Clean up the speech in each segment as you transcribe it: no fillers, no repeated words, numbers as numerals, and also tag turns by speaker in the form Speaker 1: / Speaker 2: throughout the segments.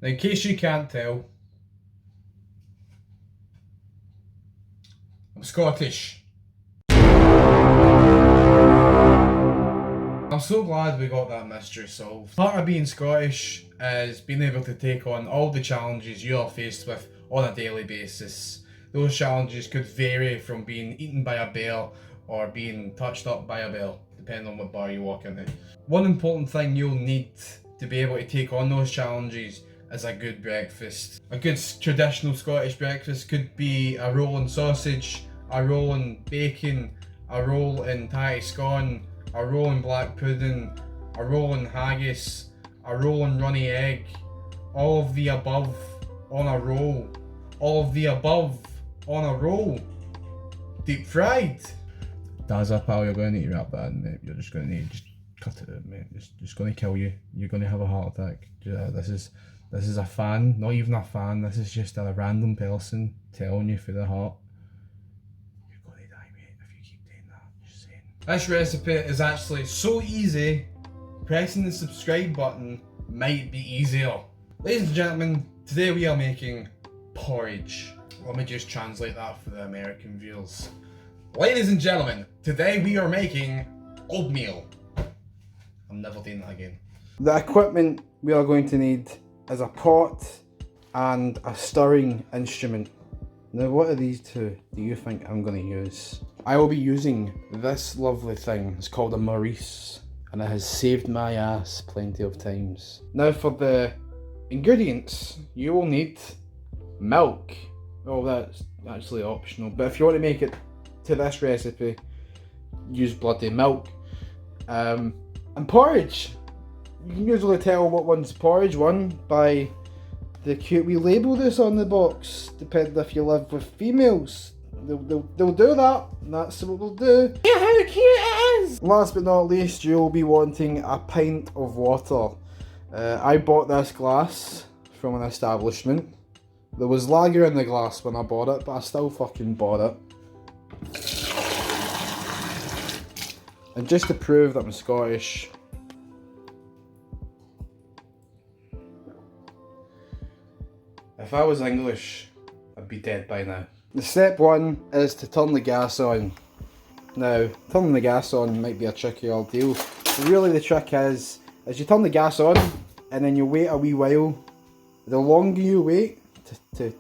Speaker 1: Now, in case you can't tell, I'm Scottish. I'm so glad we got that mystery solved. Part of being Scottish is being able to take on all the challenges you are faced with on a daily basis. Those challenges could vary from being eaten by a bear or being touched up by a bear, depending on what bar you walk into. One important thing you'll need to be able to take on those challenges is a good breakfast. A good traditional Scottish breakfast could be a roll and sausage, a roll and bacon, a roll in tatty scone, a roll in black pudding, a roll in haggis, a roll in runny egg, all of the above on a roll, all of the above on a roll, deep fried. Dazza pal, you're going to need to wrap that in, mate. You're just going to need to just cut it out, mate. It's just going to kill you. You're going to have a heart attack. This is a fan, not even a fan. This is just a random person telling you for the heart. You're going to die, mate, if you keep doing that. Just saying. This recipe is actually so easy. Pressing the subscribe button might be easier. Ladies and gentlemen, today we are making porridge. Let me just translate that for the American viewers. Ladies and gentlemen, today we are making oatmeal. I'm never doing that again. The equipment we are going to need is a pot and a stirring instrument. Now, what are these two do you think I'm going to use? I will be using this lovely thing. It's called a Maurice, and it has saved my ass plenty of times. Now, for the ingredients, you will need milk. Oh, that's actually optional, but if you want to make it to this recipe, use bloody milk. And porridge. You can usually tell what one's porridge one by the cute wee label that's on the box, depending if you live with females. They'll do that, and that's what they'll do. Yeah, how cute it is! Last but not least, you'll be wanting a pint of water. I bought this glass from an establishment. There was lager in the glass when I bought it, but I still fucking bought it. And just to prove that I'm Scottish, if I was English, I'd be dead by now. The step one is to turn the gas on. Now, turning the gas on might be a tricky ordeal. Really the trick is you turn the gas on and then you wait a wee while. The longer you wait to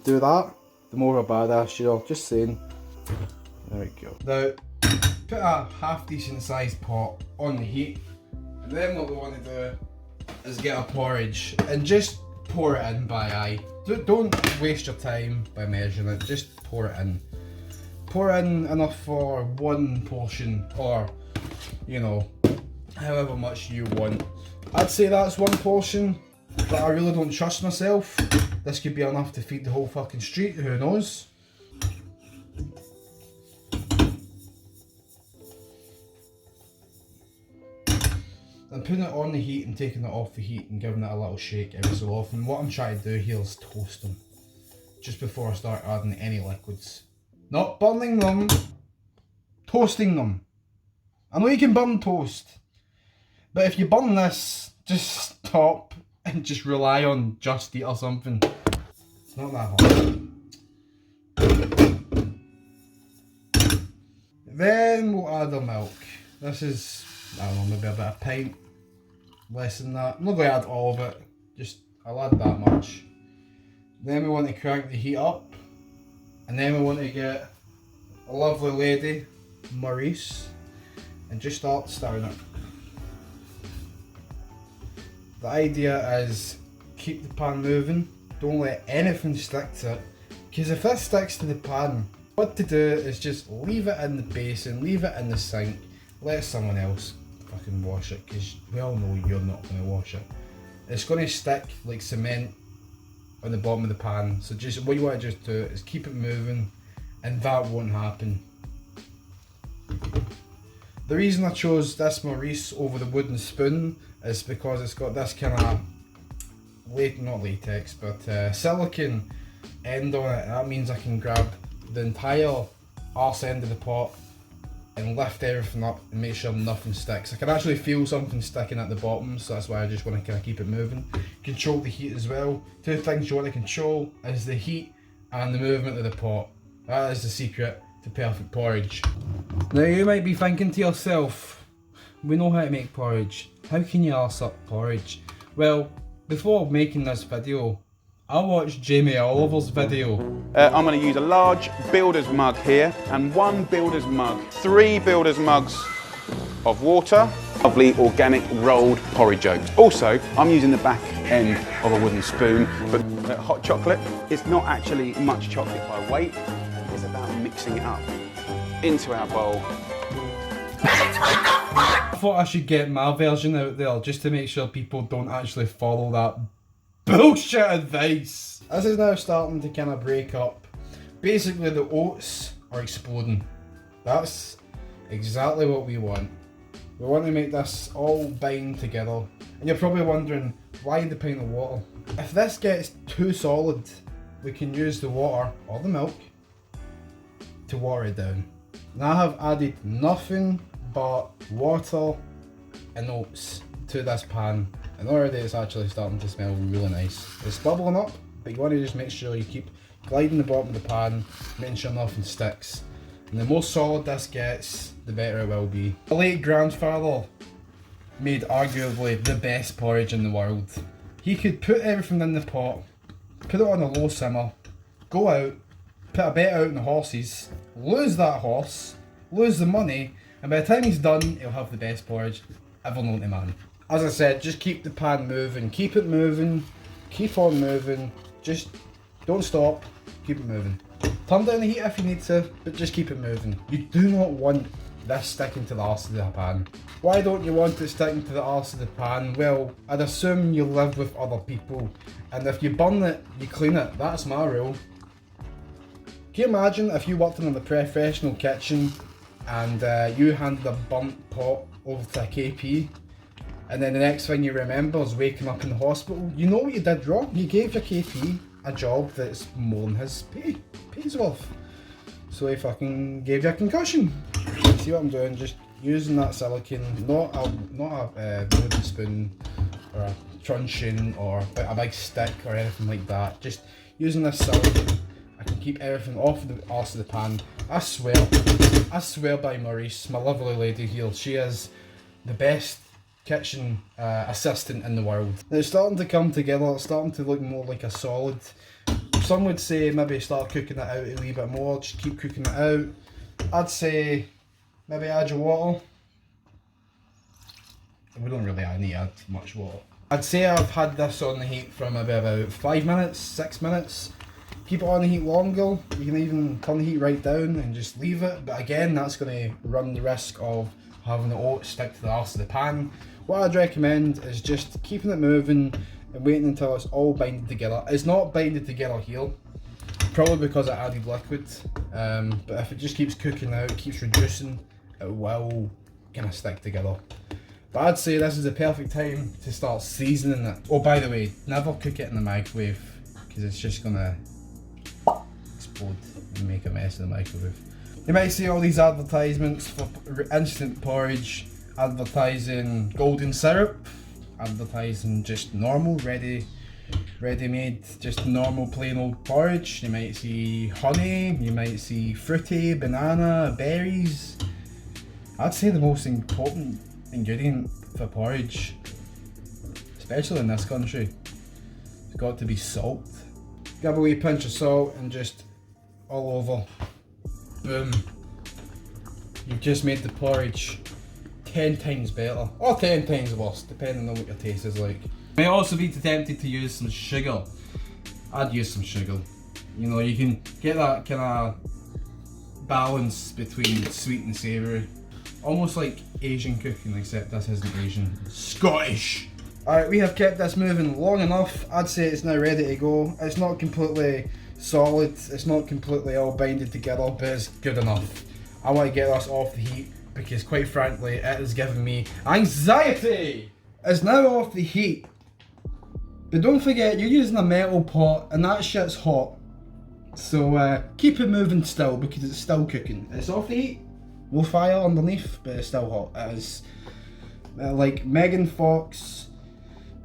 Speaker 1: do that, the more of a badass you are. Just saying. There we go. Now, put a half decent sized pot on the heat, and then what we want to do is get a porridge and just pour it in by eye. Don't waste your time by measuring it, just pour it in. Pour in enough for one portion, or you know, however much you want. I'd say that's one portion, but I really don't trust myself. This could be enough to feed the whole fucking street, who knows? I'm putting it on the heat and taking it off the heat and giving it a little shake every so often. What I'm trying to do here is toast them just before I start adding any liquids. Not burning them, toasting them. I know you can burn toast, but if you burn this, just stop and just rely on Just Eat or something. It's not that hard. Then we'll add the milk. This is, I don't know, maybe about a pint. Less than that. I'm not going to add all of it, just I'll add that much. Then we want to crank the heat up, and then we want to get a lovely lady, Maurice, and just start stirring it. The idea is keep the pan moving, don't let anything stick to it, because if this sticks to the pan, what to do is just leave it in the basin, leave it in the sink, let someone else fucking wash it, because we all know you're not going to wash it. It's going to stick like cement on the bottom of the pan, so just what you want to just do is keep it moving, and that won't happen. The reason I chose this Maurice over the wooden spoon is because it's got this kind of not latex, but silicone end on it. That means I can grab the entire arse end of the pot and lift everything up and make sure nothing sticks. I can actually feel something sticking at the bottom, so that's why I just want to kind of keep it moving. Control the heat as well. Two things you want to control is the heat and the movement of the pot. That is the secret to perfect porridge. Now you might be thinking to yourself, we know how to make porridge. How can you arse up porridge? Well, before making this video, I watched Jamie Oliver's video.
Speaker 2: I'm going to use a large builder's mug here and 1 builder's mug, 3 builder's mugs of water, lovely organic rolled porridge oats. Also, I'm using the back end of a wooden spoon, but hot chocolate, it's not actually much chocolate by weight, it's about mixing it up into our bowl.
Speaker 1: I thought I should get my version out there just to make sure people don't actually follow that bullshit advice. This is now starting to kind of break up. Basically the oats are exploding. That's exactly what we want. We want to make this all bind together. And you're probably wondering, why the pint of water? If this gets too solid, we can use the water or the milk to water it down. Now I have added nothing but water and oats to this pan, and already it's actually starting to smell really nice. It's bubbling up, but you want to just make sure you keep gliding the bottom of the pan, making sure nothing sticks. And the more solid this gets, the better it will be. My late grandfather made arguably the best porridge in the world. He could put everything in the pot, put it on a low simmer, go out, put a bet out on the horses, lose that horse, lose the money, and by the time he's done, he'll have the best porridge ever known to man. As I said, just keep the pan moving, keep it moving, keep on moving, just don't stop, keep it moving. Turn down the heat if you need to, but just keep it moving. You do not want this sticking to the arse of the pan. Why don't you want it sticking to the arse of the pan? Well, I'd assume you live with other people, and if you burn it, you clean it. That's my rule. Can you imagine if you worked in a professional kitchen and you handed a burnt pot over to a KP, and then the next thing you remember is waking up in the hospital? You know what you did wrong. You gave your KP a job that's more than his pay's worth. So he fucking gave you a concussion. See what I'm doing? Just using that silicone, not a wooden spoon or a truncheon or a big stick or anything like that. Just using this silicone, I can keep everything off the arse of the pan. I swear by Maurice, my lovely lady here, she is the best kitchen assistant in the world. It's starting to come together, it's starting to look more like a solid. Some would say maybe start cooking it out a wee bit more, just keep cooking it out. I'd say maybe add your water. We don't really need to add much water. I'd say I've had this on the heat for maybe about 5 minutes, 6 minutes. Keep it on the heat longer, you can even turn the heat right down and just leave it, but again that's going to run the risk of having the oats stick to the arse of the pan. What I'd recommend is just keeping it moving and waiting until it's all binded together. It's not binded together here, probably because I added liquid, but if it just keeps cooking out, keeps reducing, it will kind of stick together. But I'd say this is the perfect time to start seasoning it. Oh, by the way, never cook it in the microwave, because it's just going to explode and make a mess in the microwave. You might see all these advertisements for instant porridge, advertising golden syrup, advertising just normal, ready-made, just normal plain old porridge. You might see honey, you might see fruity, banana, berries. I'd say the most important ingredient for porridge, especially in this country, has got to be salt. Grab a wee pinch of salt and just all over. Boom. You've just made the porridge 10 times better, or 10 times worse, depending on what your taste is like. You may also be tempted to use some sugar. I'd use some sugar. You know, you can get that kind of balance between sweet and savoury. Almost like Asian cooking, except this isn't Asian, it's Scottish. Alright, we have kept this moving long enough. I'd say it's now ready to go. It's not completely solid, it's not completely all binded together, but it's good enough. I want to get this off the heat because quite frankly it is giving me anxiety. It's now off the heat, but don't forget you're using a metal pot and that shit's hot, so keep it moving still because it's still cooking. It's off the heat, no fire underneath, but it's still hot. It is like Megan Fox,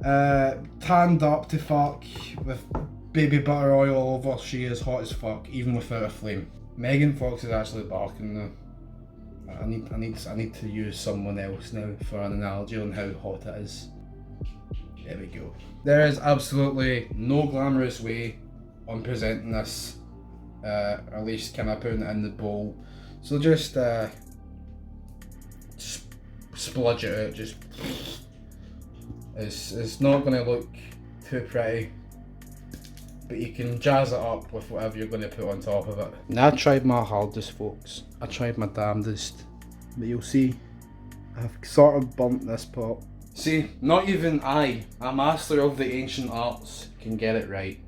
Speaker 1: tanned up to fuck with baby butter oil all over. She is hot as fuck, even without a flame. Megan Fox is actually barking though. I need to use someone else now for an analogy on how hot it is. There we go. There is absolutely no glamorous way on presenting this, at least kind of putting it in the bowl. So just spludge it out. Just it's not going to look too pretty, but you can jazz it up with whatever you're going to put on top of it. Now I tried my hardest, folks. I tried my damnedest, but you'll see I've sort of bumped this pot. See, not even I, a master of the ancient arts, can get it right.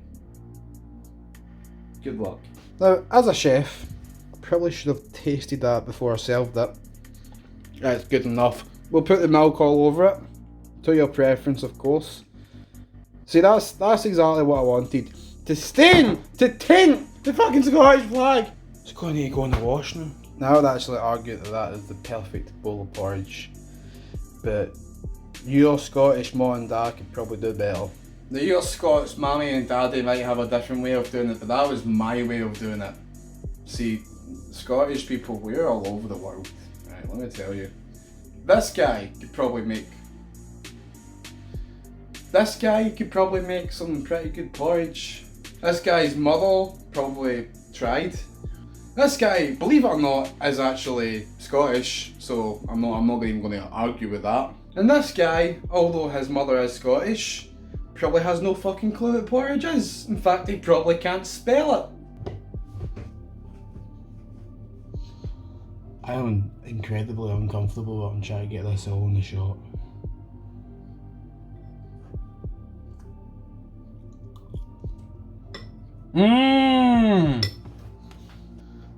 Speaker 1: Good luck. Now, as a chef, I probably should have tasted that before I served it. That's good enough. We'll put the milk all over it, to your preference, of course. See, that's exactly what I wanted. To stain, to tint the fucking Scottish flag. It's going to need to go in the wash now. Now I would actually argue that that is the perfect bowl of porridge, but your Scottish mum and dad could probably do better. Now your Scots mammy and daddy might have a different way of doing it, but that was my way of doing it. See, Scottish people, we're all over the world. Right, let me tell you. This guy could probably make some pretty good porridge. This guy's mother probably tried. This guy, believe it or not, is actually Scottish, so I'm not even going to argue with that. And this guy, although his mother is Scottish, probably has no fucking clue what porridge is. In fact, he probably can't spell it. I am incredibly uncomfortable when I'm trying to get this all in the shot.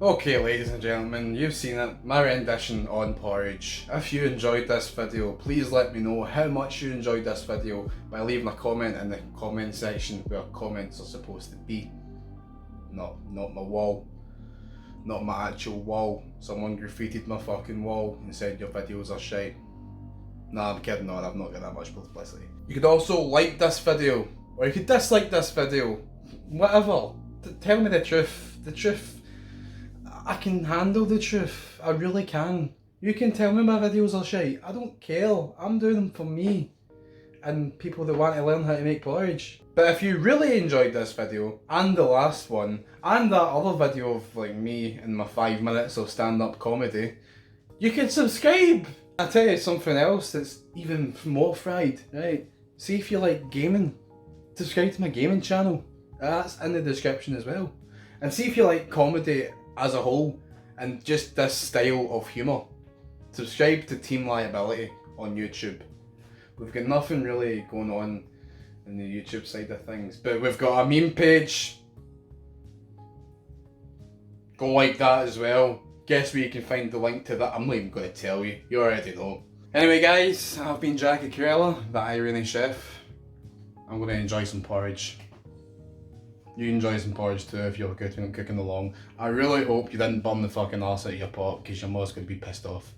Speaker 1: Okay, ladies and gentlemen, you've seen it, my rendition on porridge. If you enjoyed this video, please let me know how much you enjoyed this video by leaving a comment in the comment section where comments are supposed to be. Not my wall. Not my actual wall. Someone graffitied my fucking wall and said your videos are shite. Nah, I'm kidding on, I've not got that much publicity. You could also like this video, or you could dislike this video. Whatever. Tell me the truth. The truth. I can handle the truth. I really can. You can tell me my videos are shite. I don't care. I'm doing them for me and people that want to learn how to make porridge. But if you really enjoyed this video and the last one and that other video of like me and my 5 minutes of stand-up comedy, you can subscribe. I'll tell you something else that's even more fried, right? See if you like gaming. Subscribe to my gaming channel. That's in the description as well. And see if you like comedy as a whole and just this style of humour. Subscribe to Team Liability on YouTube. We've got nothing really going on in the YouTube side of things, but we've got a meme page. Go like that as well. Guess where you can find the link to that. I'm not even going to tell you. You already know. Anyway guys, I've been Jackie Curella, the irony chef. I'm going to enjoy some porridge. You enjoy some porridge too if you're cooking along. I really hope you didn't burn the fucking arse out of your pot because your mother's going to be pissed off.